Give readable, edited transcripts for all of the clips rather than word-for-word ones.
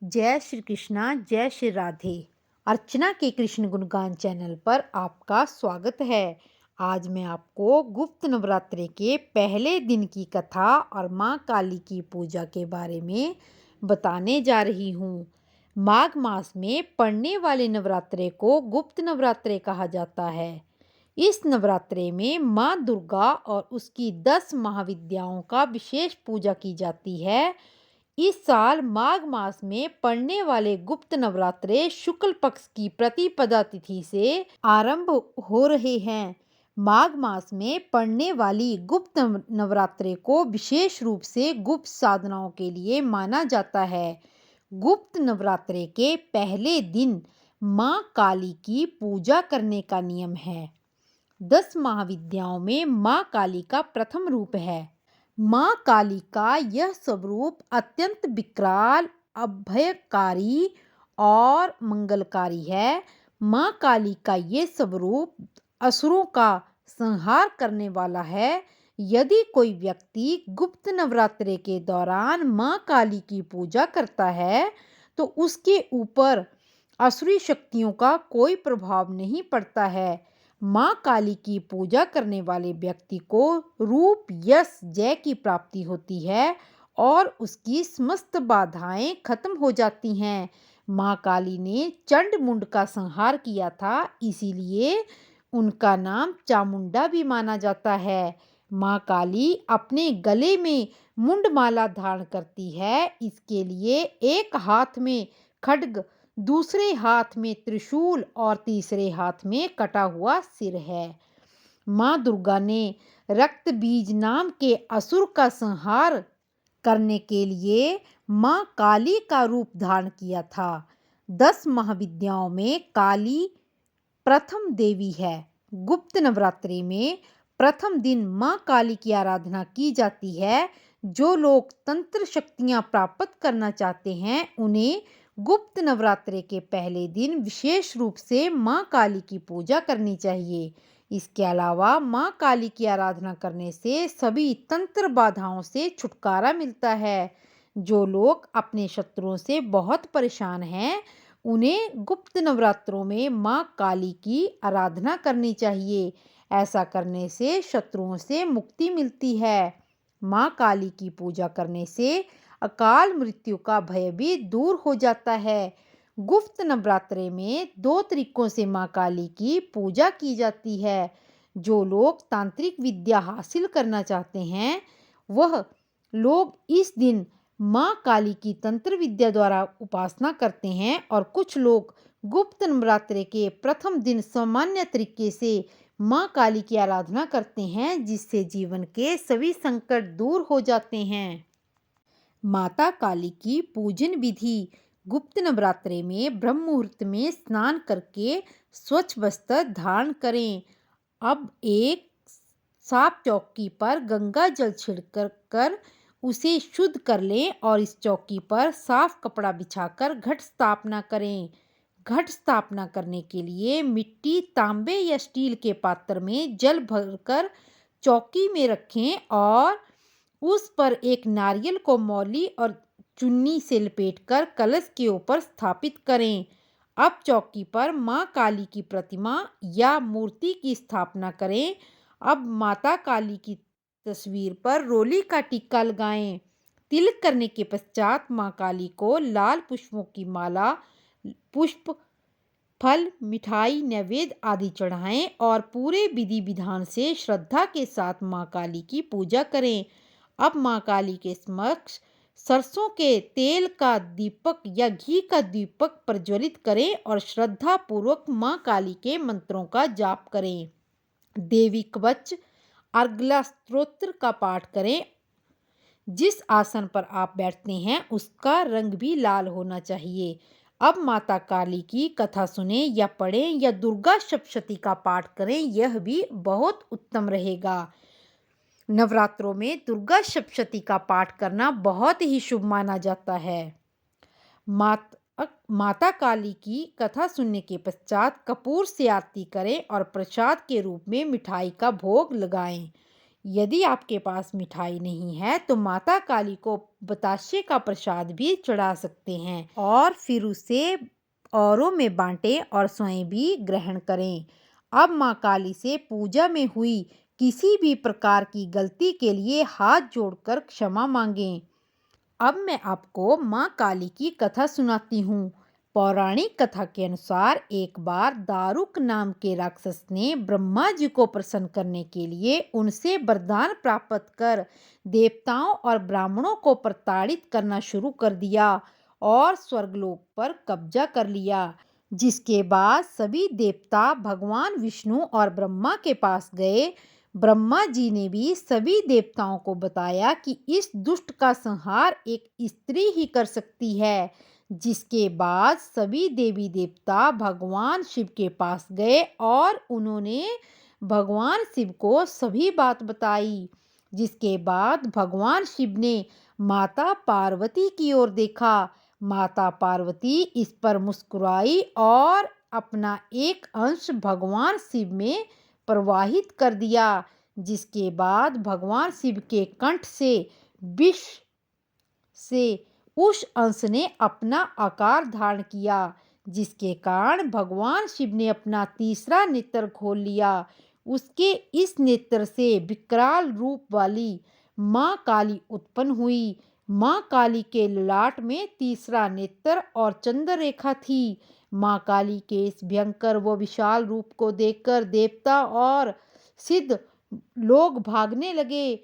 जय श्री कृष्णा, जय श्री राधे। अर्चना के कृष्ण गुणगान चैनल पर आपका स्वागत है। आज मैं आपको गुप्त नवरात्रि के पहले दिन की कथा और माँ काली की पूजा के बारे में बताने जा रही हूँ। माघ मास में पड़ने वाले नवरात्रे को गुप्त नवरात्रे कहा जाता है। इस नवरात्रे में माँ दुर्गा और उसकी 10 महाविद्याओं का विशेष पूजा की जाती है। इस साल माघ मास में पड़ने वाले गुप्त नवरात्रे शुक्ल पक्ष की प्रतिपदा तिथि से आरंभ हो रहे हैं। माघ मास में पड़ने वाली गुप्त नवरात्रे को विशेष रूप से गुप्त साधनाओं के लिए माना जाता है। गुप्त नवरात्रे के पहले दिन माँ काली की पूजा करने का नियम है। 10 महाविद्याओं में माँ काली का प्रथम रूप है। माँ काली का यह स्वरूप अत्यंत विकराल, अभयकारी और मंगलकारी है। माँ काली का ये स्वरूप असुरों का संहार करने वाला है। यदि कोई व्यक्ति गुप्त नवरात्रे के दौरान माँ काली की पूजा करता है तो उसके ऊपर असुरी शक्तियों का कोई प्रभाव नहीं पड़ता है। माँ काली की पूजा करने वाले व्यक्ति को रूप, यश, जय की प्राप्ति होती है और उसकी समस्त बाधाएं खत्म हो जाती हैं। माँ काली ने चंड मुंड का संहार किया था, इसीलिए उनका नाम चामुंडा भी माना जाता है। माँ काली अपने गले में मुंडमाला धारण करती है। इसके लिए एक हाथ में खड्ग, दूसरे हाथ में त्रिशूल और तीसरे हाथ में कटा हुआ सिर है। माँ दुर्गा ने रक्त बीज नाम के असुर का संहार करने के लिए माँ काली का रूप धारण किया था। 10 महाविद्याओं में काली प्रथम देवी है। गुप्त नवरात्रि में प्रथम दिन माँ काली की आराधना की जाती है। जो लोग तंत्र शक्तियाँ प्राप्त करना चाहते हैं उन्हें गुप्त नवरात्रि के पहले दिन विशेष रूप से माँ काली की पूजा करनी चाहिए। इसके अलावा माँ काली की आराधना करने से सभी तंत्र बाधाओं से छुटकारा मिलता है। जो लोग अपने शत्रुओं से बहुत परेशान हैं उन्हें गुप्त नवरात्रों में माँ काली की आराधना करनी चाहिए। ऐसा करने से शत्रुओं से मुक्ति मिलती है। माँ काली की पूजा करने से अकाल मृत्यु का भय भी दूर हो जाता है। गुप्त नवरात्रे में 2 तरीकों से माँ काली की पूजा की जाती है। जो लोग तांत्रिक विद्या हासिल करना चाहते हैं वह लोग इस दिन माँ काली की तंत्र विद्या द्वारा उपासना करते हैं और कुछ लोग गुप्त नवरात्रे के प्रथम दिन सामान्य तरीके से माँ काली की आराधना करते हैं, जिससे जीवन के सभी संकट दूर हो जाते हैं। माता काली की पूजन विधि। गुप्त नवरात्रे में ब्रह्म मुहूर्त में स्नान करके स्वच्छ वस्त्र धारण करें। अब एक साफ चौकी पर गंगा जल छिड़क कर उसे शुद्ध कर लें और इस चौकी पर साफ कपड़ा बिछाकर घट स्थापना करें। घट स्थापना करने के लिए मिट्टी, तांबे या स्टील के पात्र में जल भरकर चौकी में रखें और उस पर एक नारियल को मौली और चुन्नी से लपेटकर कलश के ऊपर स्थापित करें। अब चौकी पर माँ काली की प्रतिमा या मूर्ति की स्थापना करें। अब माता काली की तस्वीर पर रोली का टीका लगाएं। तिलक करने के पश्चात माँ काली को लाल पुष्पों की माला, पुष्प, फल, मिठाई, नैवेद्य आदि चढ़ाएं और पूरे विधि विधान से श्रद्धा के साथ माँ काली की पूजा करें। अब माँ काली के समक्ष सरसों के तेल का दीपक या घी का दीपक प्रज्वलित करें और श्रद्धा पूर्वक माँ काली के मंत्रों का जाप करें। देवी कवच, अर्गला स्तोत्र का पाठ करें। जिस आसन पर आप बैठते हैं उसका रंग भी लाल होना चाहिए। अब माता काली की कथा सुने या पढ़ें या दुर्गा सप्तशती का पाठ करें, यह भी बहुत उत्तम रहेगा। नवरात्रों में दुर्गा सप्तशती का पाठ करना बहुत ही शुभ माना जाता है। माता काली की कथा सुनने के पश्चात कपूर से आरती करें और प्रसाद के रूप में मिठाई का भोग लगाएं। यदि आपके पास मिठाई नहीं है तो माता काली को बताशे का प्रसाद भी चढ़ा सकते हैं और फिर उसे औरों में बांटें और स्वयं भी ग्रहण करें। अब माँ काली से पूजा में हुई किसी भी प्रकार की गलती के लिए हाथ जोड़कर क्षमा मांगें। अब मैं आपको माँ काली की कथा सुनाती हूँ। पौराणिक कथा के अनुसार एक बार दारुक नाम के राक्षस ने ब्रह्मा जी को प्रसन्न करने के लिए उनसे वरदान प्राप्त कर देवताओं और ब्राह्मणों को प्रताड़ित करना शुरू कर दिया और स्वर्गलोक पर कब्जा कर लिया। जिसके बाद सभी देवता भगवान विष्णु और ब्रह्मा के पास गए। ब्रह्मा जी ने भी सभी देवताओं को बताया कि इस दुष्ट का संहार एक स्त्री ही कर सकती है। जिसके बाद सभी देवी देवता भगवान शिव के पास गए और उन्होंने भगवान शिव को सभी बात बताई। जिसके बाद भगवान शिव ने माता पार्वती की ओर देखा। माता पार्वती इस पर मुस्कुराई और अपना एक अंश भगवान शिव में प्रवाहित कर दिया। जिसके बाद भगवान शिव के कंठ से विष से उस अंश ने अपना आकार धारण किया। जिसके कारण भगवान शिव ने अपना तीसरा नेत्र खोल लिया। उसके इस नेत्र से विकराल रूप वाली माँ काली उत्पन्न हुई। माँ काली के ललाट में तीसरा नेत्र और चंद्र रेखा थी। माँ काली के इस भयंकर व विशाल रूप को देखकर देवता और सिद्ध लोग भागने लगे।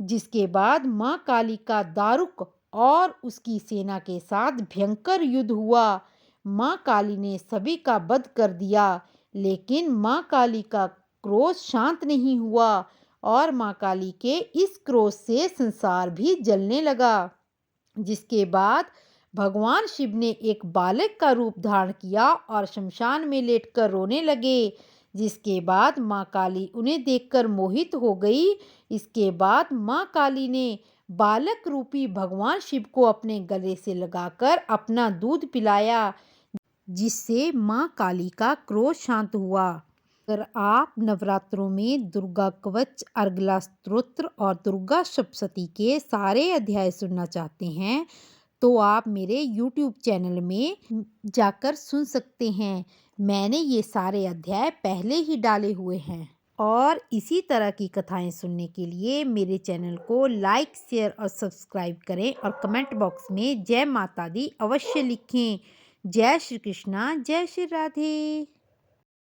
जिसके बाद माँ काली का दारुक और उसकी सेना के साथ भयंकर युद्ध हुआ। माँ काली ने सभी का वध कर दिया, लेकिन माँ काली का क्रोध शांत नहीं हुआ और माँ काली के इस क्रोध से संसार भी जलने लगा। जिसके बाद भगवान शिव ने एक बालक का रूप धारण किया और शमशान में लेटकर रोने लगे। जिसके बाद माँ काली उन्हें देखकर मोहित हो गई। इसके बाद माँ काली ने बालक रूपी भगवान शिव को अपने गले से लगाकर अपना दूध पिलाया, जिससे माँ काली का क्रोध शांत हुआ। अगर आप नवरात्रों में दुर्गा कवच, अर्गला स्तोत्र और दुर्गा सप्तशती के सारे अध्याय सुनना चाहते हैं तो आप मेरे YouTube चैनल में जाकर सुन सकते हैं। मैंने ये सारे अध्याय पहले ही डाले हुए हैं। और इसी तरह की कथाएं सुनने के लिए मेरे चैनल को लाइक, शेयर और सब्सक्राइब करें और कमेंट बॉक्स में जय माता दी अवश्य लिखें। जय श्री कृष्णा, जय श्री राधे।